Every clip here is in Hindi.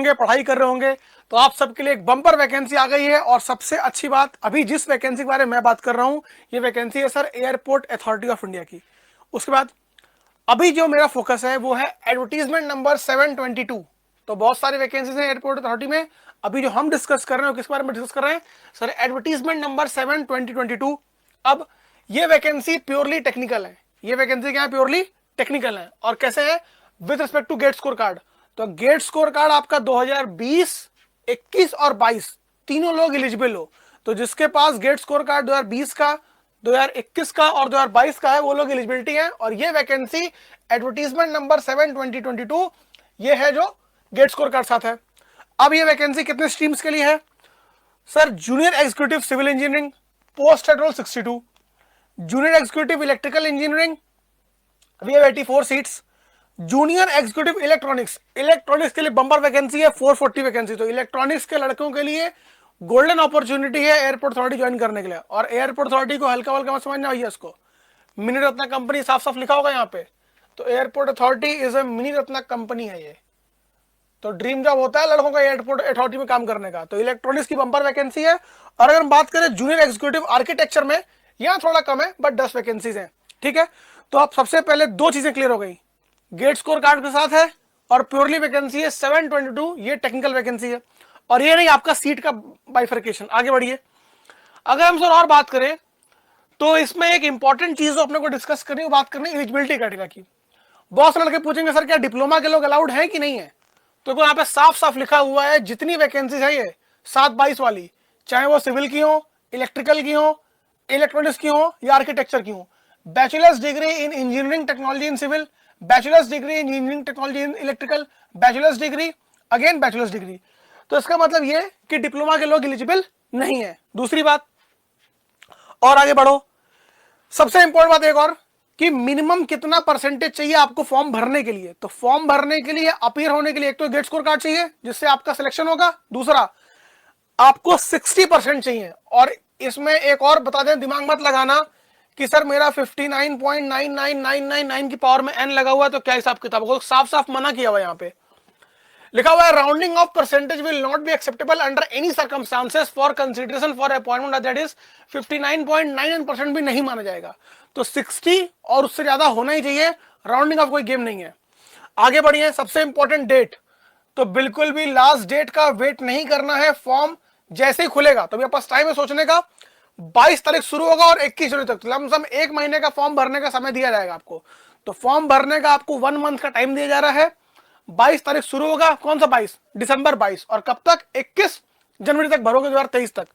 होंगे, पढ़ाई कर रहे होंगे, तो आप सबके लिए एक बम्पर वैकेंसी आ गई है। और सबसे अच्छी बात, अभी जिस वैकेंसी के बारे में मैं बात कर रहा हूं, ये वैकेंसी है sir airport authority of India की। उसके बाद अभी जो मेरा फोकस है वो है एडवर्टीजमेंट नंबर 722। तो बहुत सारी वैकेंसीज हैं एयरपोर्ट अथॉरिटी में। अभी जो हम डिस्कस कर रहे हैं किस बारे में डिस्कस कर रहे हैं सर, एडवर्टीजमेंट नंबर 7/2022। अब ये वैकेंसी प्योरली टेक्निकल है। ये वैकेंसी क्या है? प्योरली टेक्निकल है। और कैसे है? With respect to GATE score card. तो गेट स्कोर कार्ड आपका 2020, 21 और 22 तीनों लोग एलिजिबल हो। तो जिसके पास गेट स्कोर कार्ड 2020 का, 2021 का और 2022 का है, वो लोग एलिजिबिलिटी है। और ये वैकेंसी एडवर्टीजमेंट नंबर 7/2022 ये है जो गेट स्कोर कार्ड साथ है। अब ये वैकेंसी कितने स्ट्रीम्स के लिए है sir? Junior executive civil engineering, post at role 62, junior executive electrical engineering, we have 84 seats, junior executive electronics, electronics के लिए बम्पर वैकेंसी है 440 वैकेंसी। तो इलेक्ट्रॉनिक्स के लड़कों के लिए गोल्डन अपॉर्चुनिटी है एयरपोर्ट अथॉरिटी ज्वाइन करने के लिए। और एयरपोर्ट अथॉरिटी को हल्का हल्का मत समझना भैया, इसको मिनी रत्ना कंपनी साफ साफ लिखा होगा यहाँ पे। तो airport authority is a mini Ratna company है ये। तो ड्रीम जॉब होता है लड़कों का एयरपोर्ट अथॉरिटी में काम करने का। तो इलेक्ट्रॉनिक्स की बम्पर वैकेंसी है। और अगर हम बात करें जूनियर एग्जीक्यूटिव आर्किटेक्चर में, यहाँ थोड़ा कम है बट 10 वैकेंसीज हैं। ठीक है, तो आप सबसे पहले दो चीजें क्लियर हो गई, गेट स्कोर कार्ड के साथ है और प्योरली वैकेंसी है 7/22, ये टेक्निकल वैकेंसी है। और ये नहीं आपका सीट का बाइफर्केशन। आगे बढ़िए, अगर हम सर और बात करें तो इसमें एक इंपॉर्टेंट चीज अपने को डिस्कस करनी, बात करनी एलिजिबिलिटी क्राइटेरिया की। बहुत से लड़के पूछेंगे सर क्या डिप्लोमा के लोग अलाउड है कि नहीं है? तो यहाँ पे साफ साफ लिखा हुआ है जितनी वैकेंसीज है ये 7/22 वाली, चाहे वो सिविल की हो, इलेक्ट्रिकल की हो, इलेक्ट्रॉनिक्स की हो या आर्किटेक्चर की हो, bachelors degree in engineering technology in civil, bachelors degree in engineering technology in electrical, bachelors degree again bachelors degree. तो इसका मतलब ये कि डिप्लोमा के लोग एलिजिबल नहीं है। दूसरी बात, और आगे बढ़ो, सबसे इंपॉर्टेंट बात एक और कि मिनिमम कितना परसेंटेज चाहिए आपको फॉर्म भरने के लिए। तो फॉर्म भरने के लिए, अपीयर होने के लिए, एक तो गेट स्कोर कार्ड चाहिए जिससे आपका सिलेक्शन होगा, दूसरा आपको 60% चाहिए। और इसमें एक और बता दें, दिमाग मत लगाना कि सर मेरा 59.99999 की पावर में n लगा हुआ है तो क्या हिसाब किताब होगा। साफ साफ मना किया हुआ यहाँ पे लिखा हुआ है, rounding off percentage will not be acceptable under any circumstances for consideration for appointment, that is 59.99% भी नहीं माना जाएगा। तो 60 और उससे ज्यादा होना ही चाहिए, राउंडिंग ऑफ कोई गेम नहीं है। आगे बढ़िए, सबसे इंपॉर्टेंट डेट, तो बिल्कुल भी लास्ट डेट का वेट नहीं करना है। फॉर्म जैसे ही खुलेगा तो पास टाइम है सोचने का, 22 तारीख शुरू होगा और 21 जनवरी तक लमसम एक महीने का फॉर्म भरने का समय दिया जाएगा आपको। तो फॉर्म भरने का आपको 1 मंथ का टाइम दिया जा रहा है। 22 तारीख शुरू होगा, कौन सा 22? दिसंबर 22, और कब तक? 21 जनवरी तक भरोगे, 2023 तक।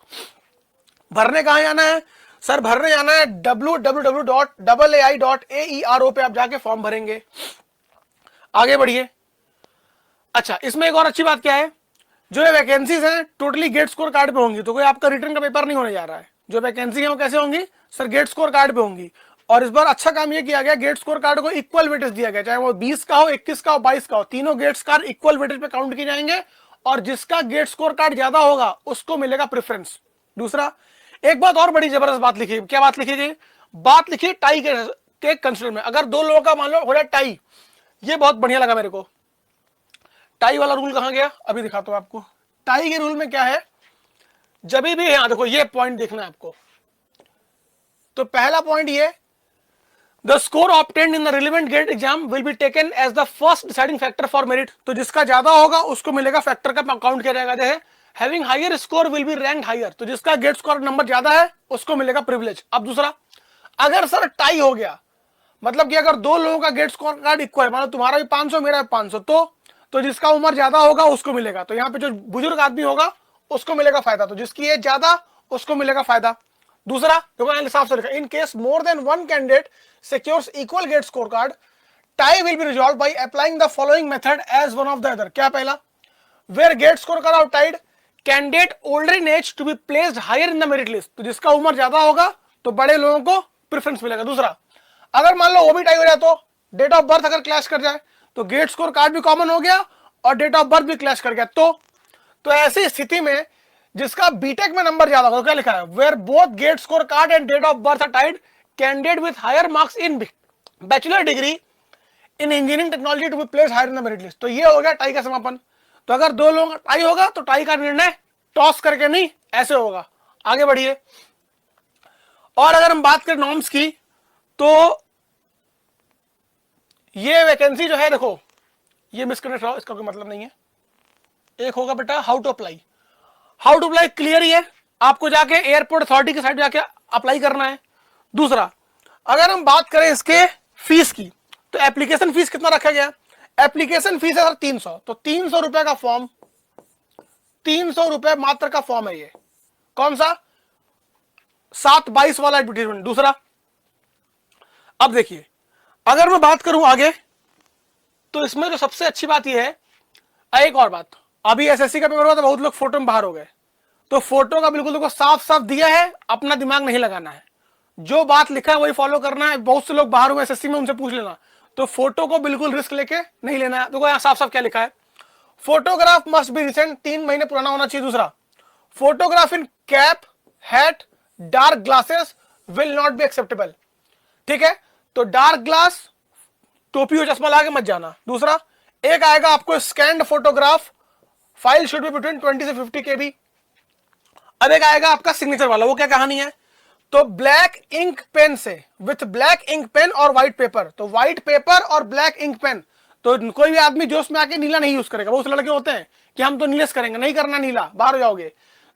भरने कहां जाना है सर? भरने जाना है www.ai.aero पे आप जाके फॉर्म भरेंगे। आगे बढ़िए, अच्छा इसमें एक और अच्छी बात क्या है, जो ये वैकेंसीज हैं टोटली गेट स्कोर कार्ड पे होंगी। तो कोई आपका रिटर्न का पेपर नहीं होने जा रहा है। जो वैकेंसी है वो कैसे होंगी सर? गेट स्कोर कार्ड पे होंगी। और इस बार अच्छा काम ये किया गया, गेट स्कोर कार्ड को इक्वल वेटेज दिया गया, चाहे वो 20 का हो, 21 का हो, 22 का हो, तीनों गेट कार्ड इक्वल वेटेज पे काउंट किए जाएंगे। और जिसका गेट स्कोर कार्ड ज्यादा होगा उसको मिलेगा प्रेफरेंस। दूसरा, एक बात और बड़ी जबरदस्त बात लिखी, क्या बात लिखी गई? बात लिखी टाई के कंसिडर में। अगर दो लोगों का मान लो हो जाए टाई, ये बहुत बढ़िया लगा मेरे को। टाई वाला रूल कहां गया? अभी दिखाता हूं आपको। टाई के रूल में क्या है, जब भी यहां देखो, ये पॉइंट देखना है आपको। तो पहला पॉइंट ये, the score obtained in the relevant GATE exam will be taken as the first deciding factor for merit. तो जिसका ज्यादा होगा उसको मिलेगा, फैक्टर का काउंट किया जाएगा। जैसे having higher score will be ranked higher, तो जिसका गेट स्कोर नंबर ज्यादा है उसको मिलेगा प्रिविलेज। अब दूसरा, अगर सर टाई हो गया, मतलब कि अगर दो लोगों का गेट स्कोर कार्ड इक्वल है, मतलब तुम्हारा भी 500 मेरा भी 500, तो जिसका उम्र ज्यादा होगा उसको मिलेगा। तो यहाँ पे जो बुजुर्ग आदमी होगा उसको मिलेगा फायदा, तो जिसकी एज ज्यादा उसको मिलेगा फायदा। दूसरा देखो साफ से लिखा, in case more than one candidate secures equal GATE score card, tie will be resolve by applying the following method as one of the other. क्या पहला? Where GATE score card are tied, candidate older in age to be placed higher in the merit list, तो जिसका उम्र ज्यादा होगा तो बड़े लोगों को प्रेफरेंस मिलेगा। दूसरा, अगर मान लो वो भी टाई हो जाए, तो डेट ऑफ बर्थ अगर क्लैश कर जाए तो गेट स्कोर कार्ड भी कॉमन हो गया और डेट ऑफ बर्थ भी क्लैश कर गया। तो ऐसी स्थिति में जिसका बीटेक में नंबर ज्यादा होगा, क्या लिखा है? Where both GATE score card and date of birth are tied, candidate with higher marks in bachelor degree in engineering technology to be placed higher in the merit list. तो ये हो गया टाई का समापन। तो अगर दो लोगों का टाई होगा तो टाई का निर्णय टॉस करके नहीं, ऐसे होगा। आगे बढ़िए। और अगर हम बात करें नॉर्म्स की, तो ये वैकेंसी जो है देखो, ये मिसकनेक्ट रहा, इसका कोई मतलब नहीं है। एक होगा बेटा how to apply. How to apply clear ही है, आपको जाके एयरपोर्ट अथॉरिटी के साइड जाके अप्लाई करना है। दूसरा, अगर हम बात करें इसके फीस की, तो एप्लीकेशन फीस कितना रखा गया? एप्लीकेशन फीस है सर 300, तो 300 रुपए का फॉर्म, 300 रुपए मात्र का फॉर्म है ये। कौन सा? 7/22 वाला एडवर्टीजमेंट। दूसरा, अब देखिए अगर मैं बात करूं आगे, तो इसमें जो सबसे अच्छी बात यह है, एक और बात, अभी एसएससी का पेपर हुआ तो बहुत लोग फोटो में बाहर हो गए, तो फोटो का बिल्कुल देखो साफ साफ दिया है, अपना दिमाग नहीं लगाना है, जो बात लिखा है वही फॉलो करना है। बहुत से लोग बाहर हुए एसएससी में, उनसे पूछ लेना। तो फोटो को बिल्कुल रिस्क लेके नहीं लेना है। देखो यहाँ साफ साफ क्या लिखा है, फोटोग्राफ मस्ट बी रिसेंट, 3 महीने पुराना होना चाहिए। दूसरा, photograph in cap, hat, dark glasses will not be acceptable. ठीक है, तो डार्क ग्लास, टोपी और चश्मा लाके मत जाना। दूसरा, एक आएगा आपको scanned photograph, file should be between 20 से 50 KB। अब एक आएगा आपका सिग्नेचर वाला, वो क्या कहानी है? तो ब्लैक इंक पेन से, विथ ब्लैक इंक पेन और व्हाइट पेपर, तो व्हाइट पेपर और ब्लैक इंक पेन। तो कोई भी आदमी जोश में आके नीला नहीं यूज करेगा। बहुत से लड़के होते हैं कि हम तो नीले से करेंगे, नहीं करना नीला, बाहर हो जाओगे।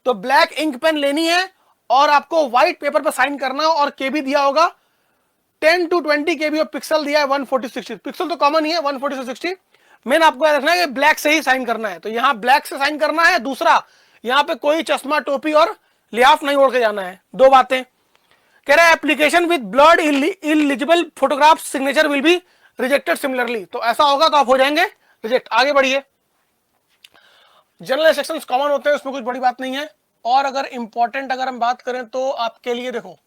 तो ब्लैक इंक पेन लेनी है और आपको व्हाइट पेपर पर साइन करना है, और केबी दिया होगा 10 to 20 KB, और पिक्सल दिया है 140/60। पिक्सल तो कॉमन ही है 140/60। मेन आपको याद रखना है कि ब्लैक से ही साइन करना है, तो यहां ब्लैक से साइन करना है। दूसरा, यहां पे कोई चश्मा, टोपी और लिहाफ नहीं ओढ़ के जाना है। दो बातें कह रहा है, application with blurred eligible photograph signature will be rejected similarly. तो ऐसा होगा तो आप हो जाएंगे रिजेक्ट। आगे बढ़िए। जनरल सेक्शंस कॉमन होते हैं, उसमें कुछ बड़ी बात नहीं है। और अगर इंपॉर्टेंट अगर हम बात करें तो आपके लिए देखो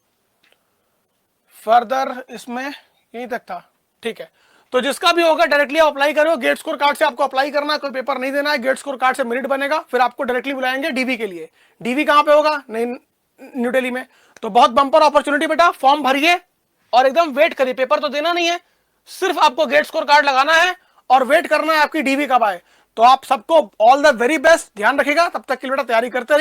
फर्दर इसमें यहीं तक था। ठीक है, तो जिसका भी होगा डायरेक्टली आप अप्लाई करो। गेट स्कोर कार्ड से आपको अप्लाई करना है, कोई पेपर नहीं देना है। गेट स्कोर कार्ड से मेरिट बनेगा, फिर आपको डायरेक्टली बुलाएंगे डीवी के लिए। डीवी कहां पे होगा? नहीं, न्यू दिल्ली में। तो बहुत बंपर अपॉर्चुनिटी बेटा, फॉर्म भरिए और एकदम वेट करिए। पेपर तो देना नहीं है, सिर्फ आपको गेट स्कोर कार्ड लगाना है और वेट करना है आपकी डीवी कब आए। तो आप सबको ऑल द वेरी बेस्ट, ध्यान रखिएगा। तब तक के लिए बेटा तैयारी करते रहिए।